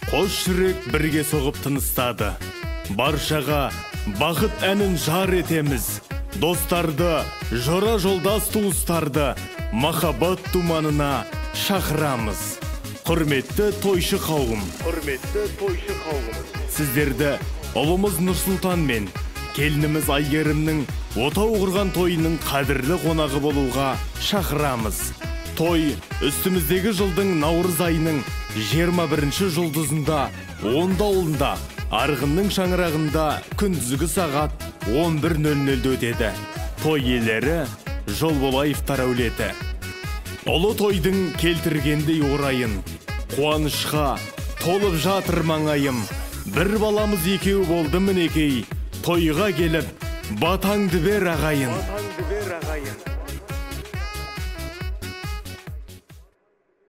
Қос жүрек бірге соғып тыныстады. Баршаға бақыт әнін жар етеміз. Достарды, жора жолдас туыстарды махаббат думанына шақырамыз. Құрметті тойшы қауым. Сіздерді ұлымыз Нұрсұлтан мен келініміз Айгерімнің отау құрған тойының қадірлі қонағы болуға шақырамыз. Той үстіміздегі жылдың наурыз айының 21-ші жұлдызында 10 ауылында Арғынның шаңырағында күндізгі сағат 11:00-де өтеді. Той иелері Жолболаевтар әулеті. Ұлы тойдың келтіргендей орайын, қуанышқа толып жатыр маңайым. Бір баламыз екеу болды мінекей, тойға келіп батаңды бер ағайын.